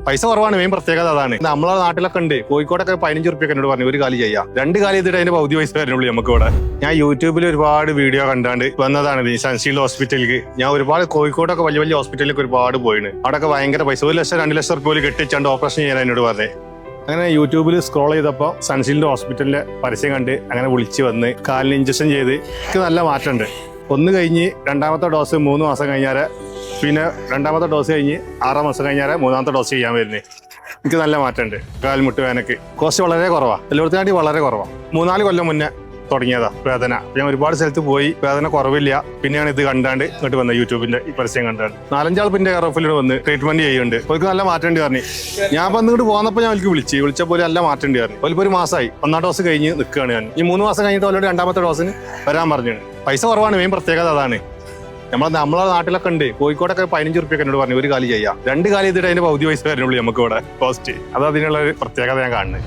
പൈസ കുറവാണ് മെയിൻ പ്രത്യേകത അതാണ്. നമ്മളെ നാട്ടിലൊക്കെ ഉണ്ട്, കോഴിക്കോടൊക്കെ 15 റുപ്യ എന്നോട് പറഞ്ഞു ഒരു കാലി ചെയ്യാം. 2 കാലി ചെയ്തിട്ട് അതിന്റെ പകുതി പൈസ വരുന്നുള്ളൂ നമുക്ക് ഇവിടെ. ഞാൻ യൂട്യൂബിൽ ഒരുപാട് വീഡിയോ കണ്ടാണ്ട് വന്നതാണ് ഈ സൺഷീൽഡ് ഹോസ്പിറ്റലിലേക്ക്. ഞാൻ ഒരുപാട് കോഴിക്കോടൊക്കെ വലിയ വലിയ ഹോസ്പിറ്റലിലേക്ക് ഒരുപാട് പോയിണ്. അവിടെയൊക്കെ ഭയങ്കര പൈസ, 1 ലക്ഷം 2 ലക്ഷം റുപ്യ കെട്ടിച്ചാണ്ട് ഓപ്പറേഷൻ ചെയ്യാൻ എന്നോട് പറഞ്ഞേ. അങ്ങനെ യൂട്യൂബിൽ സ്ക്രോൾ ചെയ്തപ്പോൾ സൺഷീൽഡ് ഹോസ്പിറ്റലിന്റെ പരസ്യം കണ്ട് അങ്ങനെ വിളിച്ച് വന്ന് കാലിന് ഇഞ്ചക്ഷൻ ചെയ്ത് എനിക്ക് നല്ല മാറ്റമുണ്ട്. 1 കഴിഞ്ഞ് 2ാമത്തെ ഡോസ് 3 മാസം കഴിഞ്ഞാൽ, പിന്നെ 2ാമത്തെ ഡോസ് കഴിഞ്ഞ് 6 മാസം കഴിഞ്ഞാൽ 3ാമത്തെ ഡോസ് ചെയ്യാൻ വരുന്നത്. എനിക്ക് നല്ല മാറ്റമുണ്ട്. കാൽമുട്ട് വേദനക്ക് കോസ്റ്റ് വളരെ കുറവാണ്, എല്ലായിടത്തുകാണ്ടി വളരെ കുറവാണ്. 3-4 കൊല്ലം മുന്നേ തുടങ്ങിയതാ വേദന. ഞാൻ ഒരുപാട് സ്ഥലത്ത് പോയി, വേദന കുറവില്ല. പിന്നെയാണ് ഇത് കണ്ടാണ്ട് ഇങ്ങോട്ട് വന്നത്, യൂട്യൂബിന്റെ ഈ പരസ്യം കണ്ടാണ്ട്. 4-5 ആൾ പിന്നെ കെയർഓഫിൽ വന്ന് ട്രീറ്റ്മെന്റ് ചെയ്യുന്നുണ്ട്. അവർക്ക് നല്ല മാറ്റമുണ്ട് പറഞ്ഞു. ഞാൻ അപ്പം ഇങ്ങോട്ട് പോന്നപ്പോൾ ഞാൻ അവർക്ക് വിളിച്ചപ്പോൾ നല്ല മാറ്റമുണ്ട് പറഞ്ഞു. അവർക്ക് 1 മാസമായി 1ാം ഡോസ് കഴിഞ്ഞ് നിൽക്കുകയാണ്. ഞാൻ ഈ 3 മാസം കഴിഞ്ഞിട്ട് അവരോട് 2ാമത്തെ ഡോസിന് വരാൻ പറഞ്ഞു. പൈസ കുറവാണ് മെയിൻ പ്രത്യേകത അതാണ്. നമ്മളെ നാട്ടിലൊക്കെ ഉണ്ട്, കോഴിക്കോടൊക്കെ 15 റുപ്യ എന്നോട് പറഞ്ഞു ഒരു കാലി ചെയ്യാം. 2 കാലി ചെയ്തിട്ട് അതിന്റെ പകുതി പൈസ വരുന്നുള്ളൂ നമുക്ക് ഇവിടെ കോസ്റ്റ്. അത് അതിനുള്ള ഒരു പ്രത്യേകത ഞാൻ കാണുന്നത്.